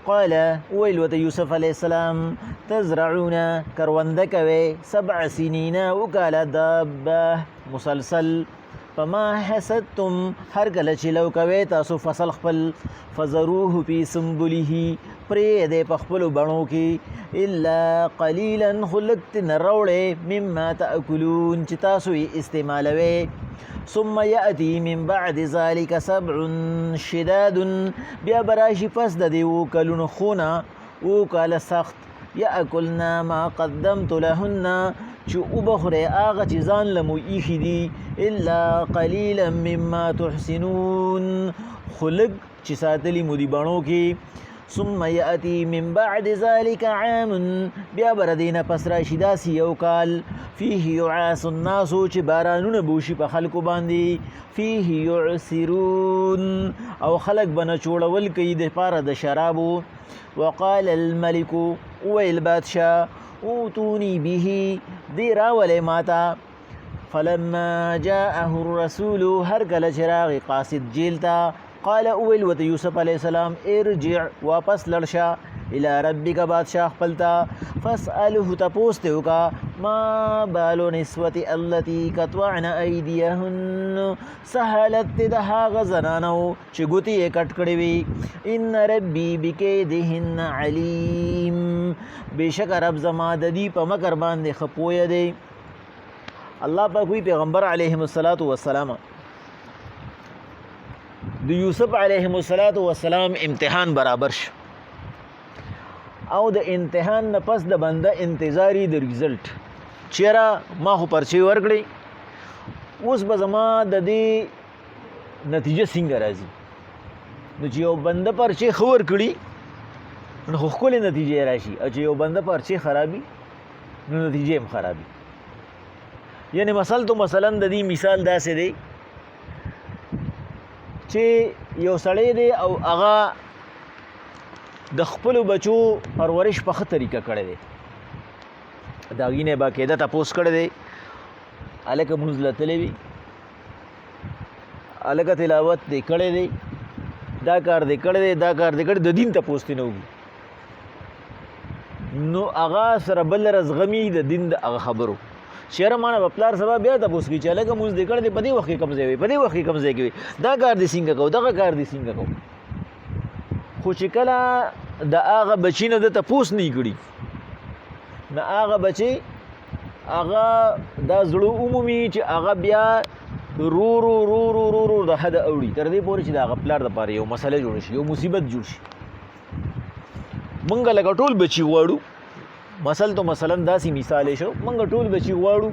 قال ویل وته یوسف علیہ السلام تزرعون کرونده کوي 7 سنین وکاله دابه مسلسل فما حسدتم هر کله چې لو کوي تاسو فصل خپل فزروه فی سنبله پرې دې په خپلو بڼو کې الا قلیلا خلقت نروړې مما تاکلون چې تاسو یې استعمالوي ثم یأتی من بعد ذلك 7 شداد بیا براشي پس د دې وکلونو خونه وکاله سخت یاکلنا ما قدمت لهن چې وبخوري هغه چې ځان له مو ایښي دي الا قلیلا مما تحسنون خلق چې ساتلی مو دي بڼو کې ثم یأتی من بعد ذلك عام بیا بردین پس راشي داسې یو کال فيه یعاس الناس چې بارانونه بوشي په خلکو باندې فيه یعسرون او خلک به نچوړول کوي د پاره د شرابو وقال الملك ویل بادشاه اوتوني به دی راولې ماتا فلما جاءه الرسول هر کله چې راغی قاصد جیل ته قال اول وت یوسف علیہ السلام ارجع واپس لړشا الى ربک بادشاہ خپلتا فاسأله تپوسته وکا ما بال نسوة التي قطعن ايديهن سهلت دها غزنانو چې ګوتی یې کټ کړې وي ان ربي بكيدهن عليم بشک رب زما د دې په مکر باندې خپوی دی الله پاک وی پیغمبر علیه الصلاۃ والسلام د یوسف علیه السلام امتحان برابر شو او د امتحان نه پس د بنده انتظاری د ریزلټ چیرې ما خو پرچی ورکړي اوس به زما د دې نتیجه څنګه راځي نو چې یو بنده پرچی خور کړي نو خو ښکلې نتیجې راشي او چې یو بنده پرچی خرابي نو نتیجې هم خرابي یعنی مثلا د دې مثال داسې دی چې یو سړی دی او هغه د خپلو بچو پرورش په ښه طریقه کړی دی د هغې نه یې باقاعده تپوس کړی دی هلکه مونځ له تللی وي هلکه تلاوت دی کړی دی دا کار دی کړی دی دا کار دی کړی د دین تپوس دی نه وکړي نو هغه سره بل رزغمي د دین د هغه خبرو شهره مانه په پلار سبا بیا تپوس کوي چې هلکه مونځ دی کړی دی په دې وخت کې کوم ځای وي په دې وخت کې کوم ځای کې وي دا کار دې څنګه کوو دغه کار دې څنګه کوو خو چې کله د هغه بچي نه ده تپوس نه یې کړي نه هغه بچی هغه دا زړه عمومي چې هغه بیا رو رو رو رو رو رو د حد اوړي تر دې پورې چې د هغه پلار دپاره یو مسله جوړه شي یو مصیبت جوړ شي موږ لکه ټول بچي غواړو مثلا داسې مثال شو موږ ټول بچي غواړو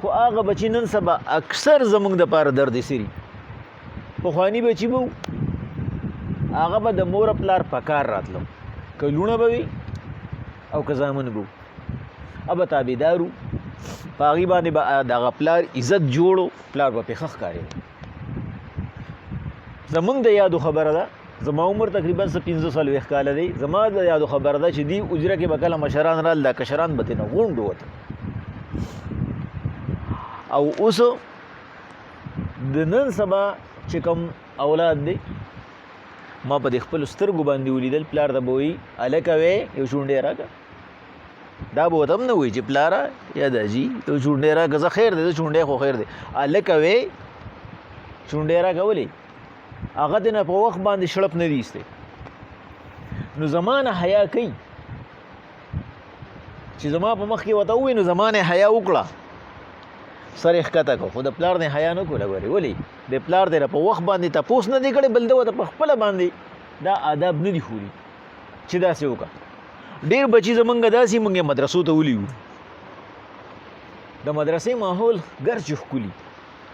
خو هغه بچي نن سبا اکثر زموږ دپاره درد سري پخواني بچي به هغه به د مور پلار په کار راتلو که لوڼه به وي او که زامن به ابه تابعدارو په هغې باندې به د هغه پلار عزت جوړو پلار به پې ښه ښکارېده زموږ د یادو خبره ده زما عمر تقریبا 15 کاله دی زما د یادو خبره ده چې دی اجره کې به کله مشران رال دا کشران به ترېنه غونډ وته او اوس د نن سبا چې کوم اولاد دی ما په دې خپلو سترګو باندې ولیدل پلار ته به وایي هلکه وی یو شونډی راکړه دا به ورته هم نه وایي چې پلاره یا داجي یو شونډی راکړه زه خیر دی زه شونډی خو خیر دی هلکه وی شونډی راکړه ولې هغه دې نه په وخت باندې شړپ نه دي ایستی نو زما نه حیا کوي چې زما په مخ کې ورته ووایي نو زما نه حیا وکړه سر یې ښکته کړه خو د پلار نه حیا نه کوله ګورې ولې د پلار دی په وخت باندې تپوس نه دی کړی بل ده ورته په خپله باندې دا آداب نه دي ښولي چې داسې وکړه ډېر بچي زمونږ داسې مونږ یې مدرسو ته ولیو د مدرسې ماحول ګرچې ښکلي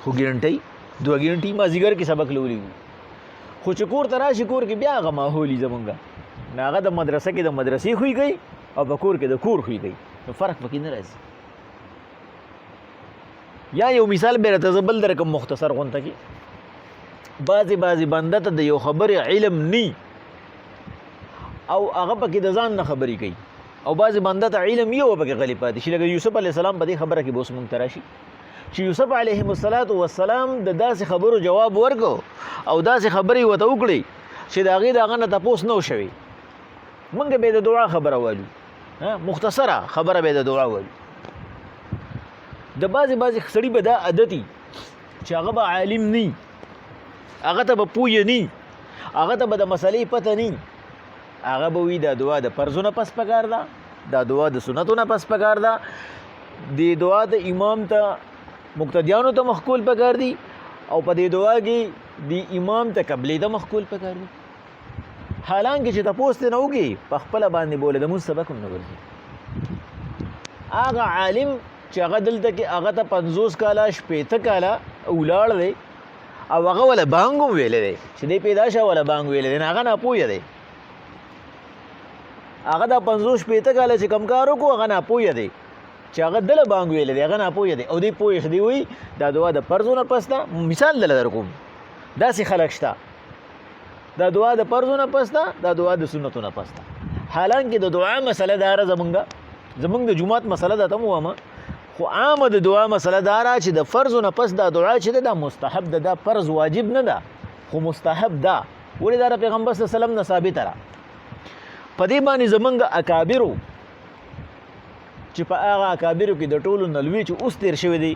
خو ګرنټۍ 2 ګرنټي مازدیګر کې سبق له ولیو خو چې کور ته راشي کور کې بیا هغه ماحول وي زمونږ نه هغه د مدرسه کې د مدرسې خوی کوي او په کور کې د کور خوی کوي نو فرق پکې نه راځي یا یو مثال به راته زه بل درکم مختصر غونته کې بعضې بنده ته د یو خبرې علم نی او هغه پکې د ځان نه خبرې کوي او بعضې بنده ته علم یو پکې غلی پاتې شي لکه یوسف علیه السلام په دې خبره کې به اوس مونږ ته راشي چې یوسف علیه السلام د داسې خبرو جواب ورکو او داسې خبرې ورته وکړي چې د هغې د هغه نه تپوس نه شوی مونږ به د دعا خبره وایو، مختصره خبره به د دعا وایو. د بعضې سړي به دا عادتي چې هغه به عالم نه، هغه ته به پوهه نه، هغه ته به د مسلې پته نه، هغه به وي دا دعا د فرضو نه پس پکار ده، دا دعا د سنتو نه پس پکار ده، د دعا د امام ته مقتدیانو ته مخکول پکار دي، او په دې دعا کې د امام ته قبلې ته مخکول پکار دي. حالانکه چې تپوس ته نه وکړي په خپله باندې بوله د مونځ سبق هم نه ګرځي. هغه عالم چې هغه دلته کې هغه ته 50 کاله 60 کاله ولاړ دی او هغه ولا بانګ هم ویلی دی چې دی پیدا شه ولا بانګ ویلی دی، هغه ناپوهه دی. هغه دا 50-60 کاله چې کم کار وکړو هغه ناپوهه دی چې هغه دله بانګ ویلی دی، هغه ناپوهه دی او دی پوهې دی وایي دا دعا د فرضو نه پس ده. مثال دله در کوم، داسې خلک شته دا دعا د فرضو نه پس ده، دا دعا د سنتو نه پس ده. حالانکه د دعا مسله داره زمونږ د جمعات مسله ده ته مو وامه، خو عامه د دعا مسله داره چې د فرضو نه پس دا دعا چې ده دا مستحب ده، دا فرض واجب نه ده خو مستحب ده. ولې دا د پیغمبر صلی الله علیه وسلم نه ثابته ده. په دې باندې زمونږ اکابرو چې په هغه اکابرو کې د ټولو نه لوی چې اوس تېر شوی دی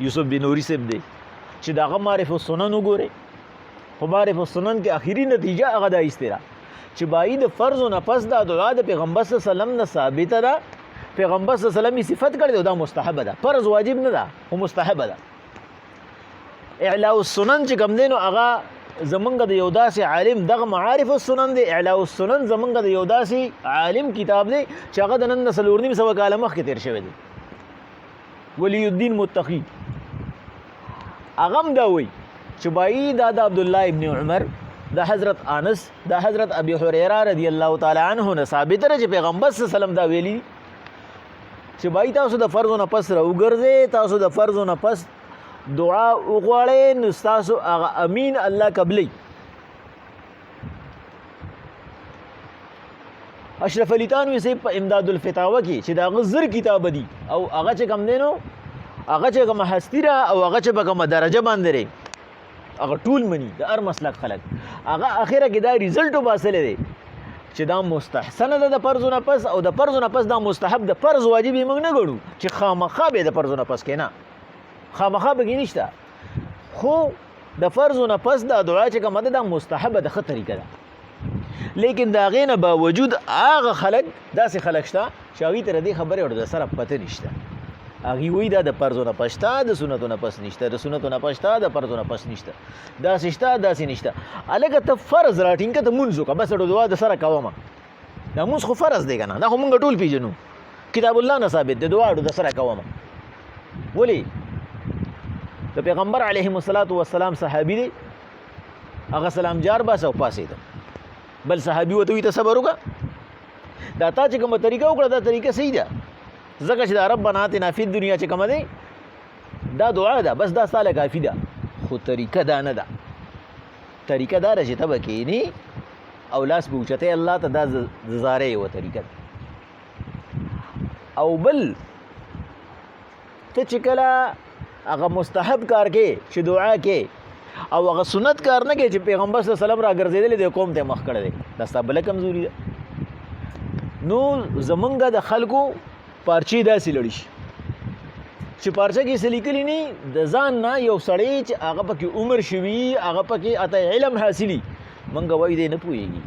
یوسف بن نوري صاحب دی چې د هغه معرف السنن وګورئ. په معرف السنن کې اخري نتیجه هغه دا ایستله چې باید د فرضو نه پس دا دعا د پیغمبر صلی الله علیه وسلم نه ثابته ده، پیغمبر صلی الله علیه وسلم یې صفت کړی دا مستحبه ده، فرض واجب نه ده خو مستحبه ده. اعلاء السنن چې کوم دی نو هغه زمونږ د یو داسې عالم دغه معارف السنن دی، اعلاء السنن زمونږ د یو داسې عالم کتاب دی چې هغه د نن نه 4.5 کاله مخکې تېر شوی دی، ولی الدین متقي. هغه هم دا وایي چې بایی دا د عبدالله ابن عمر، د حضرت انس، د حضرت ابي هريره رضی الله تعالی عنه نه ثابت ده چې پیغمبر صلی الله علیه وسلم دا ویلي چې بایی تاسو د فرضو نه پس راوګرځئ، تاسو د فرضو نه پس دعا وغواړئ نو ستاسو هغه امین الله قبلی. اشرف علي تانوي صاحب په امداد الفتاوه کې چې د هغه زر کتاب دي او هغه چې کوم دی نو هغه چې کومه هستي ده او هغه چې په کومه درجه باندې دی هغه ټول مني د هر مسلک خلک، هغه اخره کې دا ریزلټ وباسلی دی چې دا مستحسنه ده د فرضو نه پس او د فرضو نه پس دا مستحب د فرض واجب یې موږ نه ګڼو چې خامخا به د فرضو نه پس کې نه، خامخا به کې نشته، خو د فرضو نه پس دا دعا چې کومه ده دا مستحبه ده، ښه طریقه ده. لیکن د هغې نه باوجود هغه خلک داسې خلک شته چې هغوی ته د دې خبرې ورته سره پته نشته، هغوی وایي دا د فرضو نه پس شته، د سنتو نه پس نشته، د سنتو نه پس شته، د فرضو نه پس نشته، داسې شته داسې نشته. هلکه ته فرض راټینګ کړه، ته مونځ وکړه، بس دعا د سره کومه، دا مونځ خو فرض دی که نه، دا خو مونږ ټول پېژنو، کتاب الله نه ثابت دی، دعا د سره کومه. ولې د پیغمبر علیهم السلام صحابي دی، هغه سلام جار باسه او پاسېده، بل صحابي ورته وایي ته صبر وکړه، دا تا چې کومه طریقه وکړه دا طریقه صحیح ده، ځکه چې دا ربنا آتنا فی الدنیا چې کومه دی دا دعا ده، بس دا ستا له کافي ده، خو طریقه دا نه ده. طریقه دا ده چې ته به کښېنې او لاس به اوچتې الله ته، دا زارې یوه طریقه ده. او بل ته چې کله هغه مستحب کار کې چې دعا کې او هغه سنت کار نه کې چې پیغمبر صلی الله علیه وسلم را ګرځېدلی دی قوم ته مخ کړی دی، دا ستا بله کمزوري ده. نو زمونږ د خلکو پارچې داسې لړي شي چې پارچه کې څه لیکلي نه د ځان نه یو سړی چې هغه پکې عمر شوي، هغه پکې اته علم حاصلي، موږ وایي دی نه پوهېږي،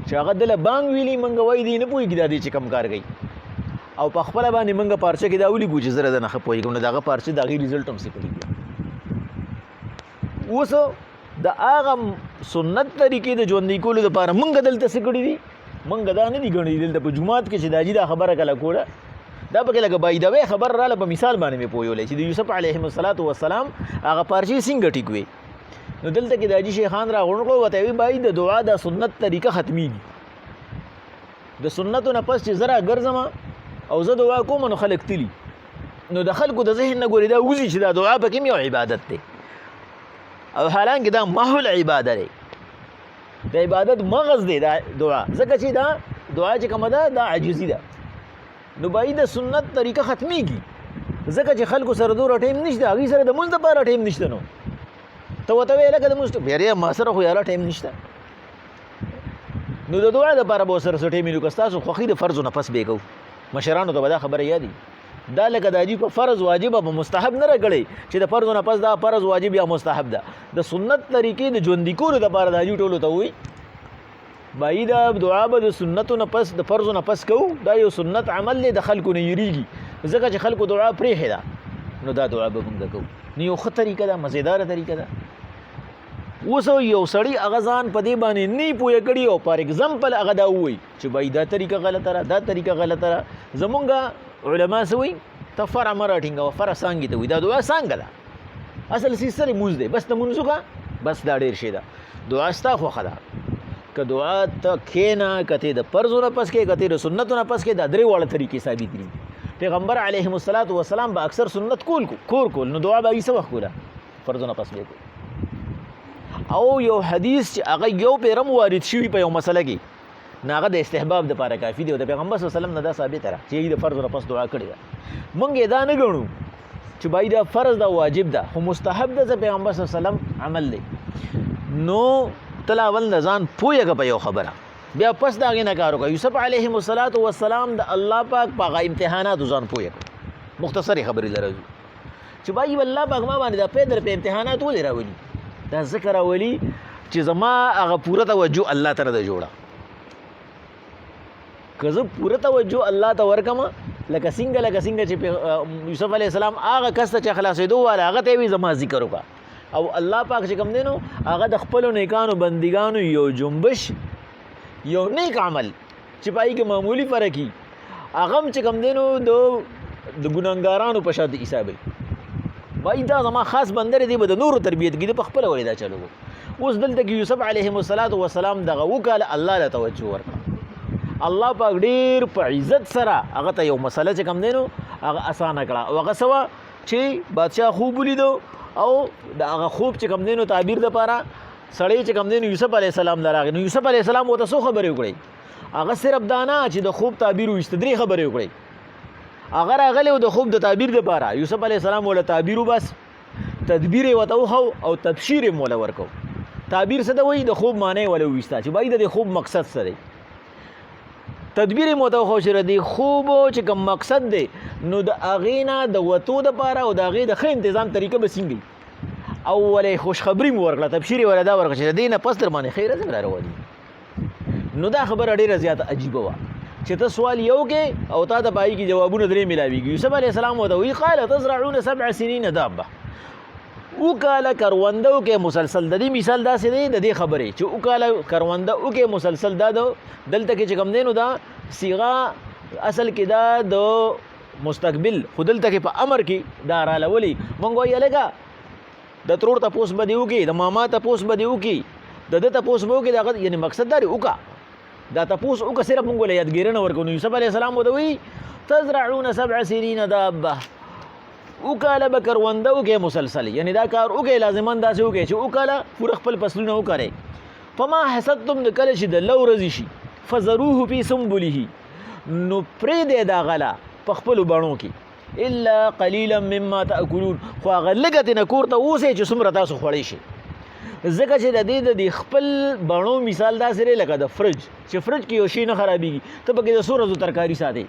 چې هغه دله بانګ ویلي موږ وایي دی نه پوهېږي دا دی چې کم کار کوي، او په خپله باندې موږ پارچه کې دا ولیکو چې زه د نه ښه پوهېږم، نو د هغه پارچه د هغې ریزلټ هم څه کړي دي. اوس د هغه سنت طریقې د ژوندي کولو دپاره موږ دلته څه کړي دي، موږ دا نه دي ګڼلي دلته په جومات کې چې دا جي دا خبره کله کوله، دا پکې لکه بایدوی خبر راله په مثال باندې مې پوهولی چې د یوسف علیهم السلام هغه پارچې څنګه ټیک وې. نو دلته کې د حاجي شیخان راغونډ کړو ورته وایي بای د دعا د سنت طریقه ختمیږي، د سنتو نه پس چې زه راګرځم او زه دعا کوم نو خلک تلي، نو د خلکو د ذهن نه ګورې دا وځي چې دا دعا پکې یو عبادت دی، او حالانکه دا محل عبادت دی، د عبادت مغز دی دا دعا، ځکه چې دا دعا چې کومه ده دا عاجزي ده. نو باید د سنت طریقه ختمیږي ځکه چې خلکو سره دوره ټایم نشته، هغوی سره د مونځ دپاره ټایم نشته، نو ته ورته وایې لکه د مونځ یارې ما سره خو یاره ټایم نشته، نو د دعا دپاره به ورسره څه ټیم وي نو که ستاسو خوښي د فرضو نه پس به یې کوو مشرانو ته به دا خبره یادي دا لکه د حاجي په فرض واجب به مستحب نه راکړی چې د فرضو نه پس دا فرض واجب یا مستحب ده د سنت طریقې د ژوندي کولو دپاره د حاجي ټولو ته وایي بایی دا دعا به د سنتو نه پس د فرضو نه پس کوو دا یو سنت عمل دی د خلکو نه یریږي ځکه چې خلکو دعا پرېښې ده نو دا دعا به موږ کوو نو یو ښه طریقه ده مزیداره طریقه ده اوس یو سړی هغه ځان په دې باندې نه پوهه کړي او فار اگزامپل هغه دا ووایي چې بایی دا طریقه غلطه ده دا طریقه غلطه ده زمونږ علما څه وایي ته فرع مه راټینګوه فرع څانګې ته وایي دا دعا څانګه ده اصل څیز سره لمونځ دی بس ته لمونځ وکړه بس دا ډېر شی ده دعا ستا خوښه ده که دعا ته کښېنه که ته د فرضو نه پس کې که ته د سنتو نه پس کې دا درې واړه طریقې ثابت دي پیغمبر علیهم الصلاة والسلام به اکثر سنت کول نو دعا به یې څه وخت کوله فرضو نه پس به یې کول او یو حدیث چې هغه یو پیرم وارد شوي په یو مسله کې نو هغه د استحباب دپاره کافي دی او د پیغمبر صلی الله علیه وسلم نه دا ثابته ده چې یې د فرضو نه پس دعا کړې ده موږ یې دا نه ګڼو چې بای دا فرض ده واجب ده خو مستحب ده چې پیغمبر صلی الله علیه وسلم عمل دی نو تل اول نه ځان پوهېږه په یو خبره بیا پس د هغې نه کار وکړه یوسف علیهم الصلاة والسلام د الله پاک په هغه امتحاناتو ځان پوهه کړه مختصرې خبرې لره چې بای الله پاک ما باندې دا پیدر په امتحانات ولې راولي دا ذکر راولي چې زما هغه پوره توجه الله ته نه ده جوړه که زه پوره توجه الله ته ورکم لکه څنګه چې یوسف علیه السلام هغه کس ته چې خلاصېدو واله هغه ته یې وي زما ذکر وکړه او الله پاک چې کوم دی نو هغه د خپلو نیکانو بندګانو یو جنبش یو نیک عمل چې پای کې معمولی فرق وي هغه هم چې کوم دی نو د ګناهګارانو په شان حسابوي وایي دا زما خاص بندر دی به د نورو تربیت کړي په خپله ولې دا چلو اوس دلته کې یوسف علیهم الصلاة والسلام دغه وکاله الله له توجه ورکړه الله پاک ډېر په عزت سره هغه ته یو مسله چې کوم دی نو هغه اسانه کړه او هغه څه وه چې بادشاه خوب ولیدو او د هغه خوب چې کوم دی نو تعبیر دپاره سړی چې کوم دی نو یوسف علیه السلام ته راغی نو یوسف علیه السلام ورته څو خبرې وکړئ هغه صرف دا نه چې د خوب تعبیر وایسته 3 خبرې وکړئ هغه راغلی د خوب د تعبیر دپاره یوسف علیه السلام ورله تعبیر وبس تدبیر یې ورته وښو او تبشیر یې موله ورکو تعبیر څه ته وایي د خوب معنی یې وله وایسته چې بای د دې خوب مقصد څه دی تدبیر یې موته وښو چې د دې خوب چې کوم مقصد دی نو د هغې نه د وتو دپاره او د هغې د ښه انتظام طریقه به څنګه او ولې خوشخبري مو ورکړه تبشیر یې وله دا ورکړه چې د دې نه پس در باندې خیره څنګه رارواني نو دا خبره ډېره زیاته عجیبه وه چې ته سوال یو کې او تا ته په هغې کې جوابونه 3 میلاویږي یوسف علیه السلام ورته وایي قال تزرعون 7 سنین دابه وکاله کرونده وکې مسلسل د دې مثال داسې دی د دې خبرې چې وکاله کرونده وکې مسلسل دا دلته کې چې کوم دی نو دا صیغه اصل کې دا د مستقبل خو دلته کې په امر کې دا رالولي موږ وایي هلکه د ترور تپوس به دې وکړي د ماما تپوس به دې وکړي د ده تپوس به وکړي د هغه یعنې مقصد دا دی وکړه دا تپوس وکړه صرف موږ له یادګیرنه ورکړو نو یوسف علیه السلام ورته وایي تزرعون 7 سنین دابه وکاله به کرونده وکړې مسلسل یعنی دا کار وکړې لازمان داسې وکړې چې وکاله پوره خپل فصلونه وکړئ فما حسدتم د کله چې د لو ورځې شي فذروه فی سنبله نو پرېږدئ دا غله په خپلو بڼو کې الا قلیلا مما تاکلون خو هغه لږه ترې نه کور ته اوسئ چې څومره تاسو خوړی شئ ځکه چې د دې د خپل بڼو مثال داسې دی لکه د فرج چې فرج کې یو شی نه خرابېږي ته پکې د څو ورځو ترکاري ساتې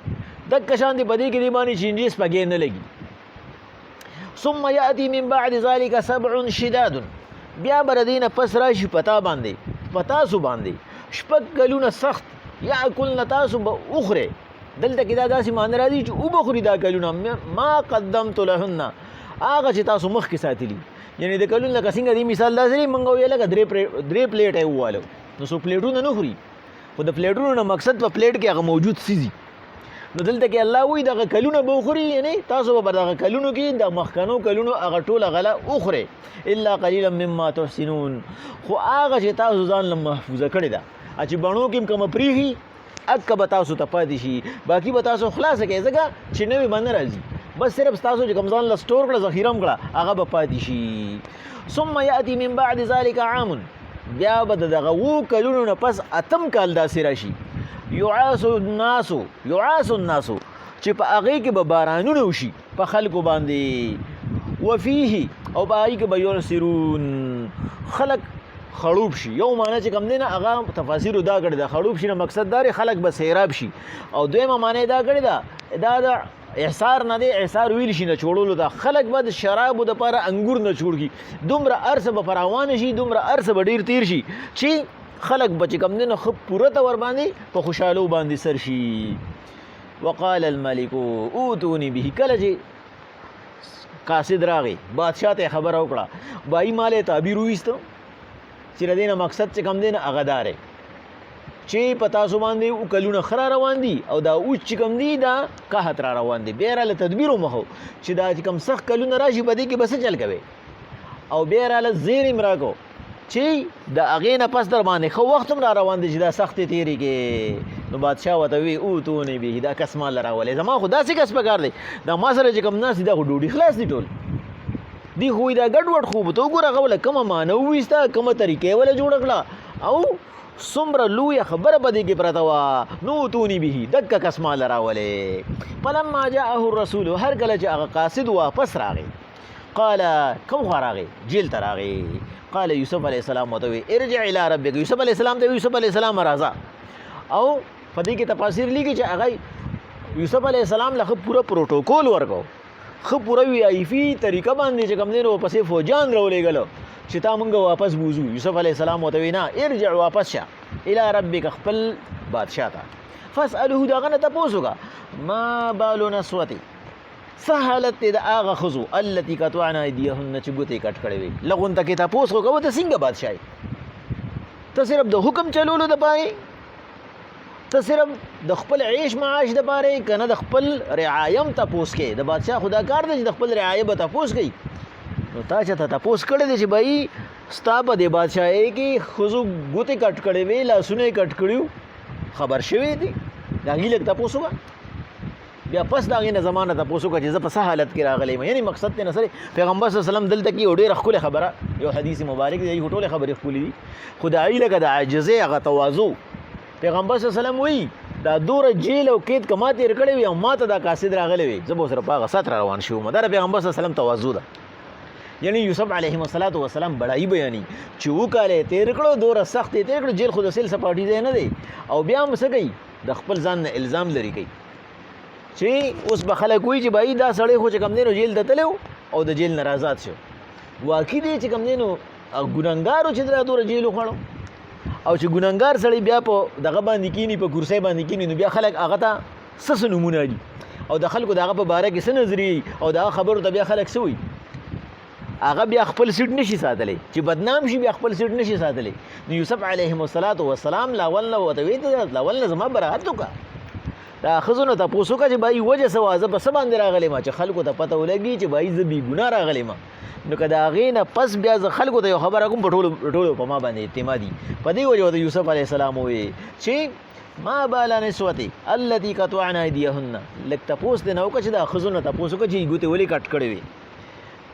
دکه شان دی په دې کې دې باندې چینجز پکې نه لګي ثم یأتی من بعد ذلك 7 شداد بیا به د دې نه پس راشي په تا باندې په تاسو باندې 6 کلونه سخت یاکلن تاسو به وخورئ دلته کې دا داسې معنی راځي چې وبخوري دا کلونه ما قدمت لهن هغه چې تاسو مخکې ساتلي یعنی د کلونو لکه څنګه دې مثال داسې دی موږ ویل لکه 3 پلیټ یې ووالو نو څو پلیټونه نه خوري خو د پلیټونو نه مقصد په پلیټ کې هغه موجود څیزي نو دلته کې الله وایي دغه کلونه به وخوري یعنی تاسو به دغه کلونو کې د مخکنو کلونو هغه ټوله غله وخورئ الا قلیلا مما تحسنون خو هغه چې تاسو ځان له محفوظه کړې ده چې بڼو کې هم کومه پرېښي اکه به تاسو ته پاتې شي باقي به تاسو خلاصه کړئ ځکه چې نوې به نه راځي بس صرف تاسو چې کوم ځان له سټور کړه ذخیره هم کړه هغه به پاتې شي ثم یأتی من بعد ذلك عام بیا به د دغه 7 کلونو نه پس 8م کال داسې راشي یعاس الناس چې په هغې کې به بارانونه وشي په خلکو باندې وفیه او په هغې کې به یرسرون خلک خړوب شي. یو معنی چې کوم دی نه هغه تفاسیر دا کړی ده خړوب شي نه مقصد دا خلک به سیراب شي، او دویمه معنی دا کړی ده دا د احصار نه دی، احصار ویل شي نه چوړولو ده. خلک به د شرابو دپاره انګور نه چوړ کي، دومره عرصه به فراوانه شي، دومره عرصه به ډېر تیر شي چې خلک به چې کوم دی نه ښه پوره ته ورباندې په خوشحالو باندې سر شي. وقال الملک اوتوني به. کله چې قاصد راغی بادشاہ ته خبره وکړه بای مالې تعبیر وایسته چې د دې نه مقصد چې کوم دی نه هغه دا دی چې په تاسو باندې کلونه ښه را روان دي او دا اوس چې کوم دی دا قحط را روان دي، بیا راله تدبیر ومخو چې دا چې کوم سخت کلونه راشي په دې کې به څه چل کوي، او بیا راله زیر م راکړو چې د هغې نه پس در باندې ښه وخت هم را روان دی چې دا سختې تېرې کې. نو بادشاه ورته وی اوتونې به دا کس مال راولې، زما خو داسې کس پکار دی دا ما سره چې کوم ناست دي دا خو ډوډۍ خلاص دي ټول دی خو دا ګډوډ خوب ته وګوره هغه وله کومه معنی وویسته کومه طریقې وله جوړه کړه او څومره لویه خبره په دې کې پرته وه. نو اوتوني به دکه کس مال راولې. فلما جاءه الرسول هر کله چې هغه قاصد واپس راغی قال کوم خوا راغی جیل ته راغی. قال یوسف علیه السلام ورته وی ارجع الی ربک. یوسف علیه السلام ته یوسف علیه السلام راځه، او په دې کې تفاسیر لیکي چې هغه یوسف علیه السلام له پوره پروتوکول ورکو، ښه پوره وی آی فی طریقه باندې چې کوم دی نو پسې فوجان راولېږلو چې تا مونږ واپس بوزو. یوسف علیه السلام ورته وی نه ارجع واپس شه الی ربک خپل بادشاه ته فاسأله د هغه نه تپوس وکړه ما بال نسوتې څه حالت دی د هغه ښځو التي قطعنا ایدیهن چې ګوتې کټ کړې وي. لغونته کې تپوس وکړه ته څنګه بادشاهي، ته صرف د حکم چلولو دپاره، ته صرف د خپل عیش معاش دپاره که نه د خپل رعایم تپوس کې. د بادشاه خدا کار دی چې د خپل رعایه به تپوس کوي. نو تا چاته تپوس کړی دی چې بھائی ستا په دې بادشاهۍ کې ښځو ګوتې کټ کړې وې لاسونه یې کټ کړي خبر شوی دی د هغې لږ تپوس وکړه. بیا پس د هغې نه زما نه تپوس وکړه چې زه په څه حالت کې راغلی یم. یعنې مقصد ته نه سره پیغمبر صلی الله علیه وسلم دلته کې یو ډېره ښکلې خبره یو حدیث مبارک دی، خو ټولې خبرې ښکلې دي خو د هغې لکه د عاجزۍ هغه تواضع پیغمبر صلی الله علیه وسلم وایي دا دوره جیل او قید که ما تېر کړی وي او ما ته دا قاصد راغلی وي زه به ورسره په هغه سات را روان شوی وم. دا د پیغمبر صلی الله علیه وسلم تواضع ده. یعنی یوسف علیه السلام بڑائی بیانی چې وکاله تېر کړو دوره سخت یې تېر کړو، جیل خو د سیل سپاټي ځای نه دی، او بیا هم څه کوي د خپل ځان نه الزام لري کوي چې اوس به خلک وایي چې بھائی دا سړی خو چې کوم دی نو جیل ته تللی او د جیل نه آزاد شو. واقع دی چې کوم دی نو ګنهګار و چې دا دوره جیل وخوړو، او چې ګنهګار سړی بیا په دغه باندې کینی په کرسۍ باندې کینی نو بیا خلک هغه ته څه نومونه دي او د خلکو د هغه په باره کې څه نظریې او د هغه خبرو ته بیا خلک څه وایي هغه بیا خپل سیټ نشي ساتلی چې بدنام شي بیا خپل سیټ نشي ساتلی. نو یوسف علیه السلام لاول نه ورته ویې لاول نه زما براعت وکړه دا ښځو نه تپوس وکړه چې بھائی وجه څه وه زه په څه باندې راغلی ما چې خلکو ته پته ولګي چې بھائی زه بې ګناه راغلی ما. نو که د هغې نه پس بیا زه خلکو ته یو خبره کوم په ټولو په ما باندې اعتمادي په دې وجه ورته یوسف علیه السلام وویل چې ما بالا نسوتې التي قطعنا ایدیهن. لږ تپوس دې نه وکړه چې دا ښځو نه تپوس وکړه چې ګوتې ولې کټ کړې وي.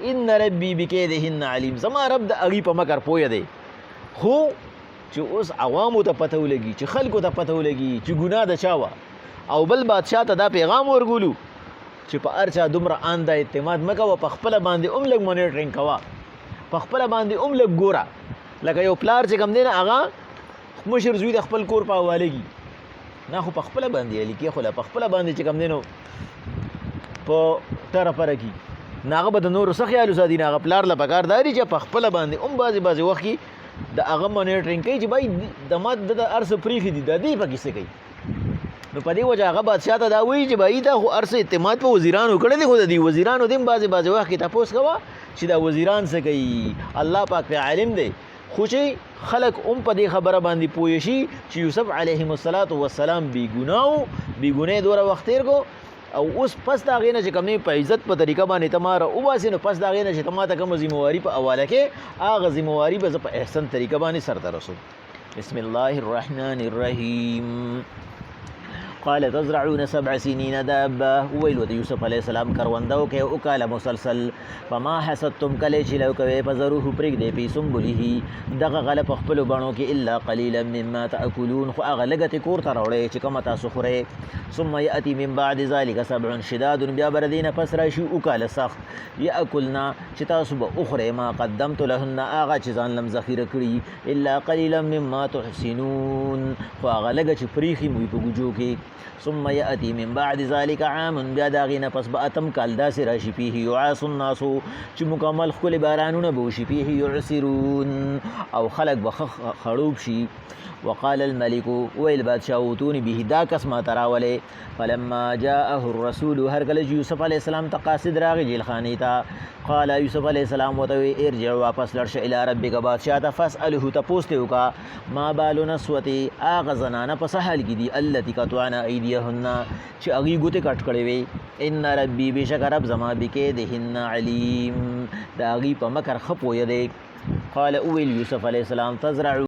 ان ربي بکیدهن علیم، زما رب د هغې په مکر پویه دی. خو چې اوس عوامو ته پته ولګي چې خلکو ته پته ولګي چې ګناه د چا وه، او بل بادشاه ته دا پیغام ورګولو چې په هر چا دومره آن دا اعتماد مه کوه، په خپله باندې هم لږ مونیټرنګ کوه، په خپله باندې هم لږ ګوره. لکه یو پلار چې کوم دی نه هغه مشر زوی د خپل کور په حواله کي نه خو په خپله باندې علي کې خو په خپله باندې چې کوم دی نو په ټره پره کي نه هغه به د نورو څه خیال وساتي، نه هغه پلار له پکار دا دي چې په خپله باندې هم بعضې وخت کې د هغه مونیټرنګ کوي چې بھائی د ما د هر څه پرېښي دي د دې پکې څه کوي. نو په دې وجه هغه بادشاه ته دا وایي چې بھائی دا خو هر څه اعتماد په وزیرانو کړی دی، خو د دې وزیرانو دې هم بعضې وخت کې تپوس کوه چې دا وزیران څه کوي. الله پاک پې عالم دی، خو چې خلک هم په دې خبره باندې پوه شي چې یوسف علیه السلام بې ګناه بې ګناه دوره وخت تېر کو، او اوس پس د هغې نه چې کوم دی په عزت په طریقه باندې ته ما راوباسې، نو پس د هغې نه چې ته ما ته کومه ذمهواري په حواله کې هغه ذمهواري به زه په احسن طریقه باندې سرته رسوم. بسم الله الرحمن الرحیم. قال تزرعون 7 سنين دابه ویل ورته یوسف علیه السلام کرونده وکړئ او کاله مسلسل فما حصدتم کله چې لو کوئ فذروه پرېږدئ فی سنبله دغه غله په خپلو بڼو کې الا قلیلا مما تأکلون خو هغه لږه ترې کور ته راوړئ چې کومه تاسو خورئ ثم یأتي من بعد ذلك 7 شداد بیا به د دې نه پس راشي اوکاله سخت یأکلنا چې تاسو به وخورئ ما قدمت لهن هغه چې ځان لم ذخیره کړي الا قلیلا مما تحسنون خو هغه لږه چې پریښي مو په ګوجو کې ثم یأتي من بعد ذلك عام بیا د هغې نه پس به اتم کال داسې راشي فیه یعاص الناس چې مکمل ښکلې بارانونه به وشي فیه یعصرون او خلک به خړوب شي وقال الملك ویل بادشاه اوتوني به دا کس ما تراولې فلما جاءه الرسول هر کله چې یوسف علیه السلام ته قاصد راغی جیل خانې ته قال یوسف علیه السلام ورته وی ارجع واپس لاړ شه الی ربک بادشاه ته فاسأله تپوس دې وکړه ما بال نسوتې هغه زنانه په څه حال کې دي التي قطعن ایدیهن چې هغې ګوتې کټ کړې وې ان ربي بېشکه رب زما بکیدهن علیم د هغې په مکر ښه پویه دی قال اویل یوسف علیه السلام تزرعو